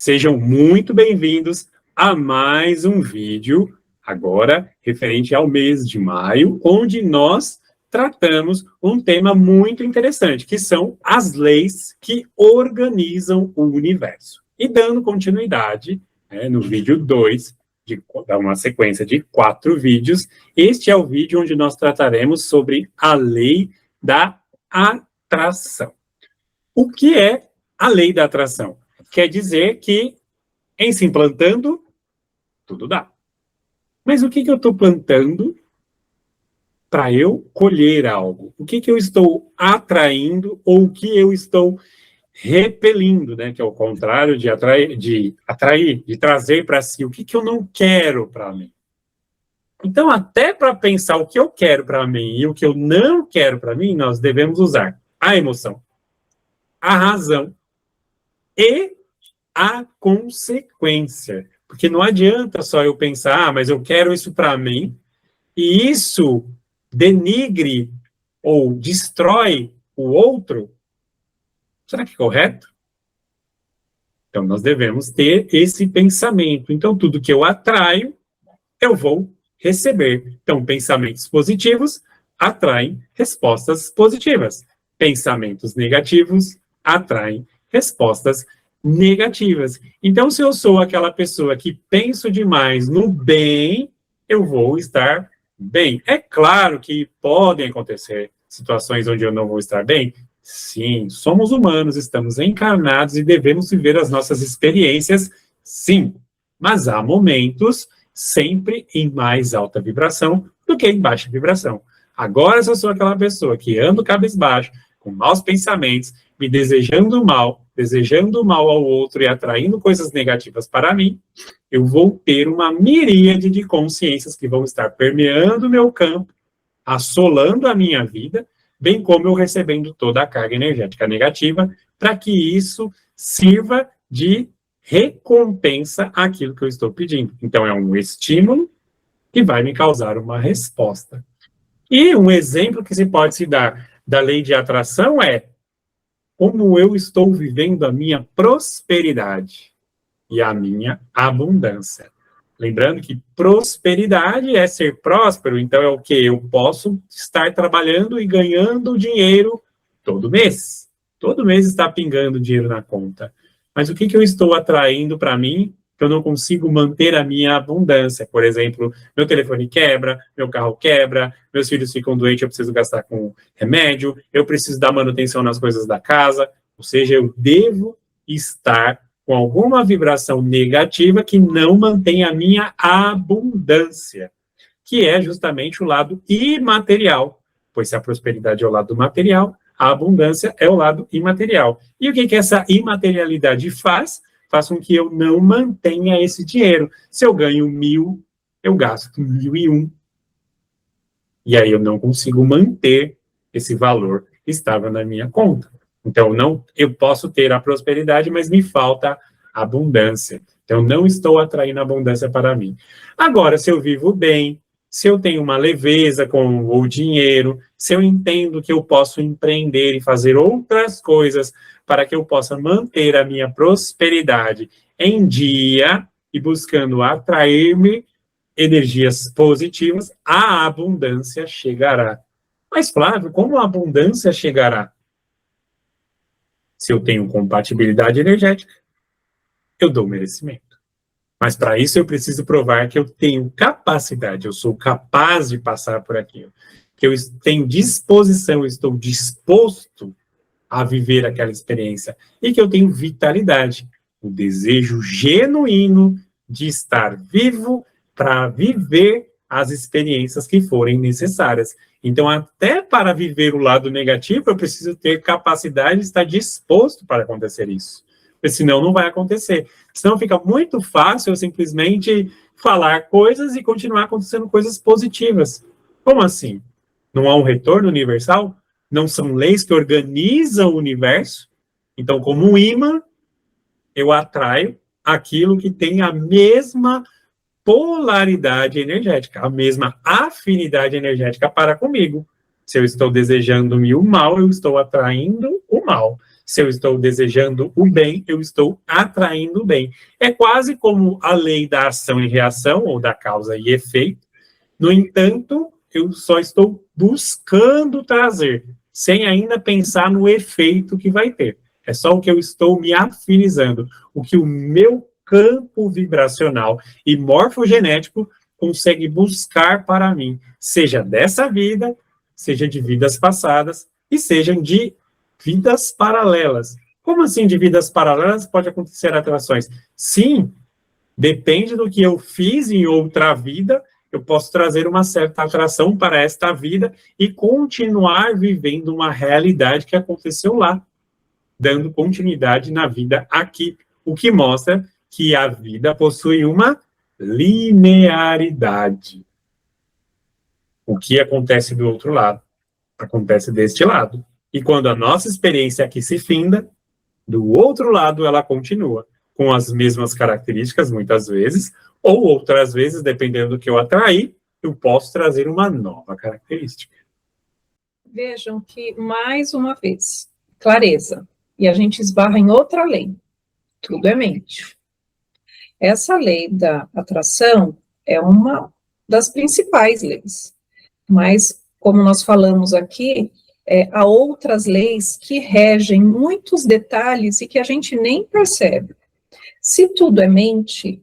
Sejam muito bem-vindos a mais um vídeo, agora referente ao mês de maio, onde nós tratamos um tema muito interessante, que são as leis que organizam o universo. E dando continuidade, no vídeo 2, uma sequência de 4 vídeos, este é o vídeo onde nós trataremos sobre a lei da atração. O que é a lei da atração? Quer dizer que, em se plantando, tudo dá. Mas o que eu estou plantando para eu colher algo? O que eu estou atraindo ou o que eu estou repelindo, né? Que é o contrário de atrair, de trazer para si. O que eu não quero para mim? Então, até para pensar o que eu quero para mim e o que eu não quero para mim, nós devemos usar a emoção, a razão e a consequência. Porque não adianta só eu pensar, mas eu quero isso para mim, e isso denigre ou destrói o outro. Será que é correto? Então, nós devemos ter esse pensamento. Então, tudo que eu atraio, eu vou receber. Então, pensamentos positivos atraem respostas positivas. Pensamentos negativos atraem respostas negativas. Então, se eu sou aquela pessoa que penso demais no bem, eu vou estar bem. É claro que podem acontecer situações onde eu não vou estar bem. Sim, somos humanos, estamos encarnados e devemos viver as nossas experiências, sim. Mas há momentos sempre em mais alta vibração do que em baixa vibração. Agora, se eu sou aquela pessoa que ando cabisbaixo, com maus pensamentos, me desejando mal ao outro e atraindo coisas negativas para mim, eu vou ter uma miríade de consciências que vão estar permeando o meu campo, assolando a minha vida, bem como eu recebendo toda a carga energética negativa, para que isso sirva de recompensa àquilo que eu estou pedindo. Então, é um estímulo que vai me causar uma resposta. E um exemplo que se pode se dar da lei de atração é como eu estou vivendo a minha prosperidade e a minha abundância. Lembrando que prosperidade é ser próspero, então é o que? Eu posso estar trabalhando e ganhando dinheiro todo mês. Todo mês está pingando dinheiro na conta. Mas o que eu estou atraindo para mim que eu não consigo manter a minha abundância? Por exemplo, meu telefone quebra, meu carro quebra, meus filhos ficam doentes, eu preciso gastar com remédio, eu preciso dar manutenção nas coisas da casa, ou seja, eu devo estar com alguma vibração negativa que não mantém a minha abundância, que é justamente o lado imaterial, pois se a prosperidade é o lado material, a abundância é o lado imaterial. E o que essa imaterialidade faz? Faz com que eu não mantenha esse dinheiro. Se eu ganho 1.000, eu gasto 1.001. E aí eu não consigo manter esse valor que estava na minha conta. Então, eu posso ter a prosperidade, mas me falta abundância. Então, não estou atraindo abundância para mim. Agora, se eu vivo bem, se eu tenho uma leveza com o dinheiro, se eu entendo que eu posso empreender e fazer outras coisas para que eu possa manter a minha prosperidade em dia e buscando atrair-me energias positivas, a abundância chegará. Mas, Flávio, como a abundância chegará? Se eu tenho compatibilidade energética, eu dou merecimento. Mas para isso eu preciso provar que eu tenho capacidade, eu sou capaz de passar por aquilo, que eu tenho disposição, eu estou disposto a viver aquela experiência e que eu tenho vitalidade, o desejo genuíno de estar vivo para viver as experiências que forem necessárias. Então, até para viver o lado negativo, eu preciso ter capacidade de estar disposto para acontecer isso. Porque senão não vai acontecer. Senão fica muito fácil eu simplesmente falar coisas e continuar acontecendo coisas positivas. Como assim? Não há um retorno universal? Não são leis que organizam o universo? Então, como um imã, eu atraio aquilo que tem a mesma polaridade energética, a mesma afinidade energética para comigo. Se eu estou desejando-me o mal, eu estou atraindo o mal. Se eu estou desejando o bem, eu estou atraindo o bem. É quase como a lei da ação e reação, ou da causa e efeito. No entanto, eu só estou buscando trazer, sem ainda pensar no efeito que vai ter. É só o que eu estou me afinizando, o que o meu campo vibracional e morfogenético consegue buscar para mim, seja dessa vida, seja de vidas passadas, e sejam de vidas paralelas. Como assim de vidas paralelas pode acontecer atrações? Sim, depende do que eu fiz em outra vida, eu posso trazer uma certa atração para esta vida e continuar vivendo uma realidade que aconteceu lá, dando continuidade na vida aqui, o que mostra que a vida possui uma linearidade. O que acontece do outro lado, acontece deste lado. E quando a nossa experiência aqui se finda, do outro lado ela continua, com as mesmas características, muitas vezes, ou outras vezes, dependendo do que eu atrair, eu posso trazer uma nova característica. Vejam que, mais uma vez, clareza. E a gente esbarra em outra lei. Tudo é mente. Essa lei da atração é uma das principais leis. Mas, como nós falamos aqui, há outras leis que regem muitos detalhes e que a gente nem percebe. Se tudo é mente,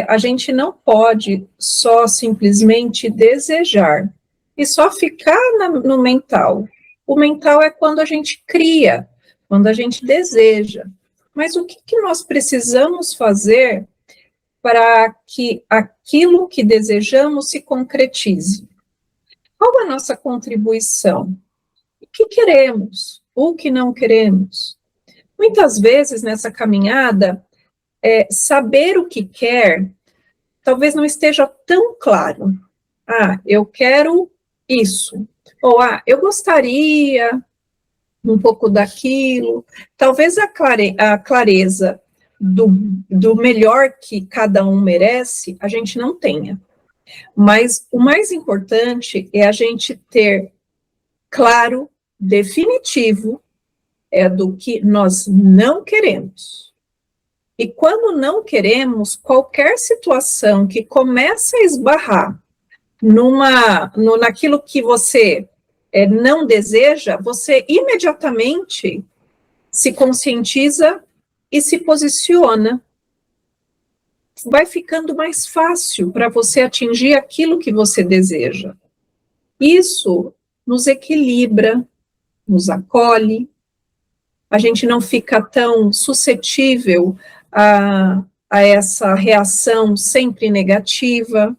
a gente não pode só simplesmente desejar e só ficar no mental. O mental é quando a gente cria, quando a gente deseja. Mas o que nós precisamos fazer para que aquilo que desejamos se concretize? Qual a nossa contribuição? O que queremos? O que não queremos? Muitas vezes, nessa caminhada, saber o que quer talvez não esteja tão claro. Eu quero isso. Ou, eu gostaria um pouco daquilo. Talvez a clareza do melhor que cada um merece, a gente não tenha. Mas o mais importante é a gente ter claro, definitivo, do que nós não queremos. E quando não queremos, qualquer situação que começa a esbarrar naquilo que você não deseja, você imediatamente se conscientiza e se posiciona. Vai ficando mais fácil para você atingir aquilo que você deseja. Isso nos equilibra, nos acolhe, a gente não fica tão suscetível a essa reação sempre negativa,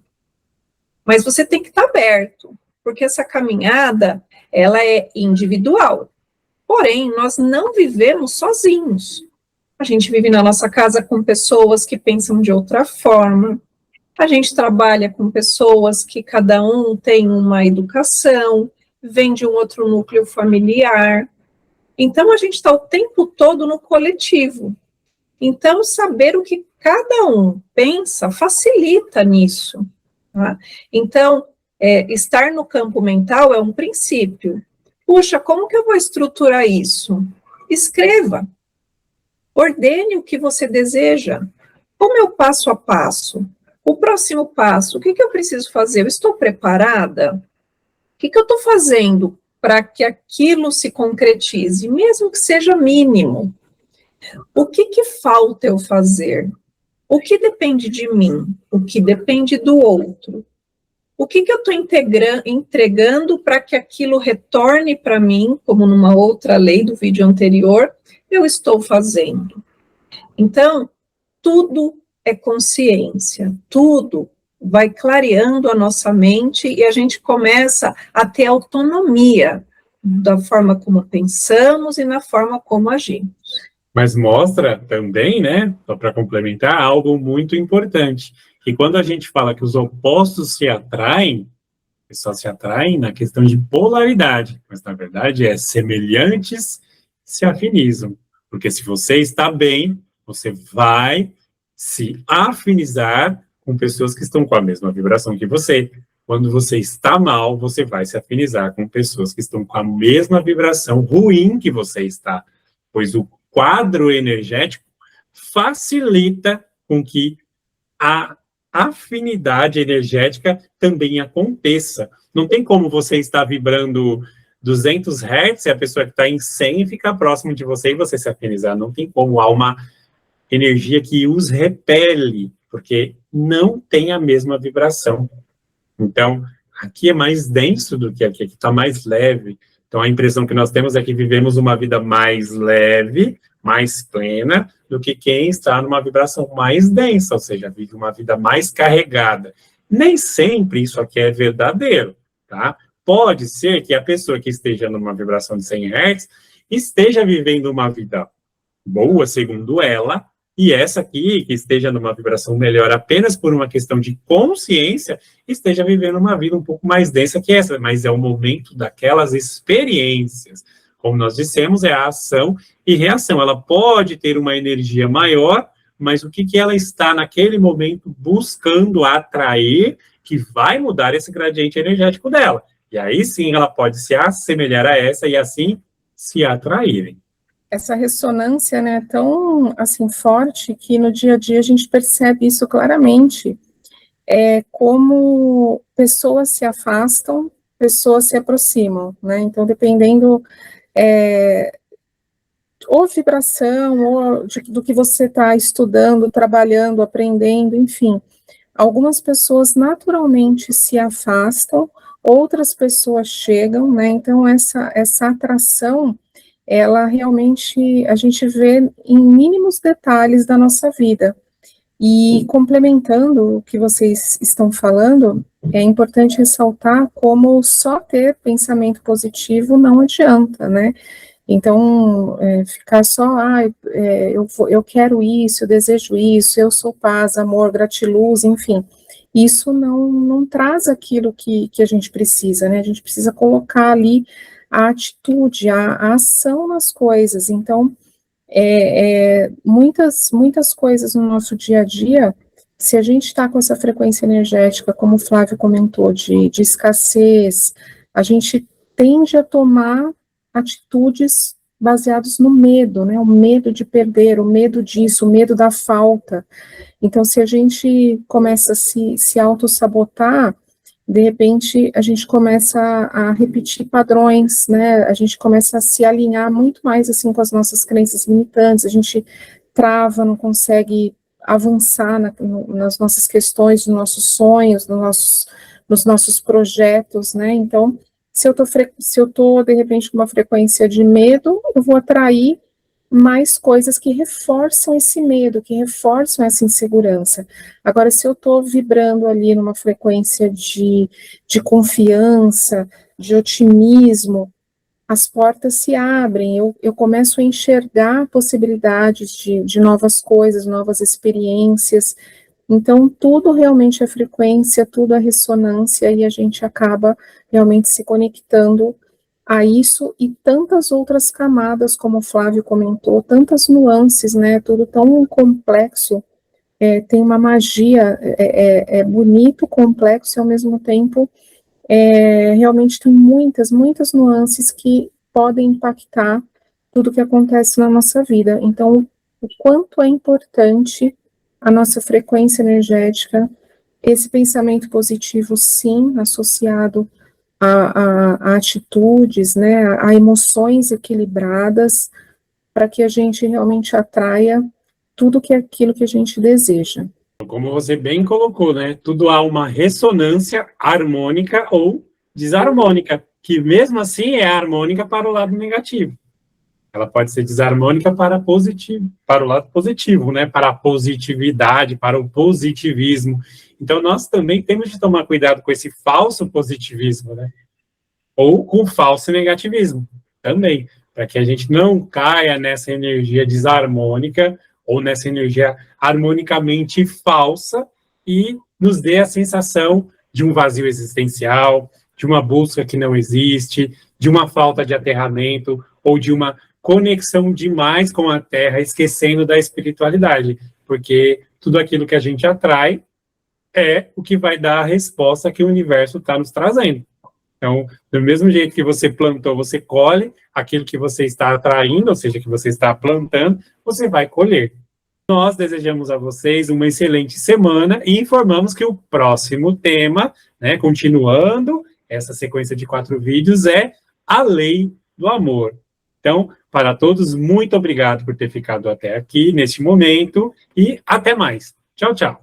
mas você tem que estar aberto, porque essa caminhada, ela é individual, porém, nós não vivemos sozinhos. A gente vive na nossa casa com pessoas que pensam de outra forma, a gente trabalha com pessoas que cada um tem uma educação, vem de um outro núcleo familiar, então a gente está o tempo todo no coletivo. Então, saber o que cada um pensa facilita nisso. Tá? Então, estar no campo mental é um princípio. Puxa, como que eu vou estruturar isso? Escreva. Ordene o que você deseja. Como é o passo a passo? O próximo passo, o que eu preciso fazer? Eu estou preparada? O que eu estou fazendo para que aquilo se concretize, mesmo que seja mínimo? O que falta eu fazer? O que depende de mim? O que depende do outro? O que eu estou entregando para que aquilo retorne para mim, como numa outra lei do vídeo anterior, eu estou fazendo? Então, tudo é consciência, tudo vai clareando a nossa mente e a gente começa a ter autonomia da forma como pensamos e na forma como agimos. Mas mostra também, né, só para complementar, algo muito importante, que quando a gente fala que os opostos se atraem, só se atraem na questão de polaridade, mas na verdade semelhantes se afinizam, porque se você está bem, você vai se afinizar com pessoas que estão com a mesma vibração que você. Quando você está mal, você vai se afinizar com pessoas que estão com a mesma vibração ruim que você está. pois o quadro energético facilita com que a afinidade energética também aconteça. Não tem como você estar vibrando 200 Hz e a pessoa que está em 100 ficar próximo de você e você se afinizar. Não tem como. Há uma energia que os repele, porque não tem a mesma vibração. Então, aqui é mais denso do que aqui está mais leve. Então, a impressão que nós temos é que vivemos uma vida mais leve, mais plena, do que quem está numa vibração mais densa, ou seja, vive uma vida mais carregada. Nem sempre isso aqui é verdadeiro, tá? Pode ser que a pessoa que esteja numa vibração de 100 Hz esteja vivendo uma vida boa, segundo ela, e essa aqui, que esteja numa vibração melhor apenas por uma questão de consciência, esteja vivendo uma vida um pouco mais densa que essa, mas é o momento daquelas experiências. Como nós dissemos, é a ação e reação. Ela pode ter uma energia maior, mas o que ela está naquele momento buscando atrair, que vai mudar esse gradiente energético dela. E aí sim ela pode se assemelhar a essa e assim se atraírem. Essa ressonância, né, é tão assim forte que no dia a dia a gente percebe isso claramente. É como pessoas se afastam, pessoas se aproximam, né? Então, dependendo ou vibração, ou do que você está estudando, trabalhando, aprendendo, enfim. Algumas pessoas naturalmente se afastam, outras pessoas chegam, né? Então, essa atração, ela realmente, a gente vê em mínimos detalhes da nossa vida. E complementando o que vocês estão falando, é importante ressaltar como só ter pensamento positivo não adianta, né? Então, ficar só, eu quero isso, eu desejo isso, eu sou paz, amor, gratiluz, enfim, isso não traz aquilo que a gente precisa, né? A gente precisa colocar ali a atitude, a ação nas coisas. Então, muitas coisas no nosso dia a dia, se a gente está com essa frequência energética, como o Flávio comentou, de escassez, a gente tende a tomar atitudes baseadas no medo, né? O medo de perder, o medo disso, o medo da falta. Então, se a gente começa a se auto-sabotar, de repente, a gente começa a repetir padrões, né, a gente começa a se alinhar muito mais, assim, com as nossas crenças limitantes, a gente trava, não consegue avançar nas nossas questões, nos nossos sonhos, nos nossos projetos, né, então, se eu tô, de repente, com uma frequência de medo, eu vou atrair mais coisas que reforçam esse medo, que reforçam essa insegurança. Agora, se eu estou vibrando ali numa frequência de confiança, de otimismo, as portas se abrem, eu começo a enxergar possibilidades de novas coisas, novas experiências. Então, tudo realmente é frequência, tudo é ressonância, e a gente acaba realmente se conectando a isso e tantas outras camadas, como o Flávio comentou, tantas nuances, né, tudo tão complexo, tem uma magia, é bonito, complexo, e ao mesmo tempo, realmente tem muitas nuances que podem impactar tudo que acontece na nossa vida. Então, o quanto é importante a nossa frequência energética, esse pensamento positivo, sim, associado a atitudes, né, a emoções equilibradas, para que a gente realmente atraia tudo que é aquilo que a gente deseja. Como você bem colocou, né, tudo há uma ressonância harmônica ou desarmônica, que mesmo assim é harmônica para o lado negativo. Ela pode ser desarmônica para positivo, para o lado positivo, né, para a positividade, para o positivismo. Então, nós também temos de tomar cuidado com esse falso positivismo, né? Ou com o falso negativismo também, para que a gente não caia nessa energia desarmônica ou nessa energia harmonicamente falsa e nos dê a sensação de um vazio existencial, de uma busca que não existe, de uma falta de aterramento ou de uma conexão demais com a Terra, esquecendo da espiritualidade, porque tudo aquilo que a gente atrai é o que vai dar a resposta que o universo está nos trazendo. Então, do mesmo jeito que você plantou, você colhe aquilo que você está atraindo, ou seja, que você está plantando, você vai colher. Nós desejamos a vocês uma excelente semana e informamos que o próximo tema, né, continuando essa sequência de 4 vídeos, é a lei do amor. Então, para todos, muito obrigado por ter ficado até aqui, neste momento, e até mais. Tchau, tchau.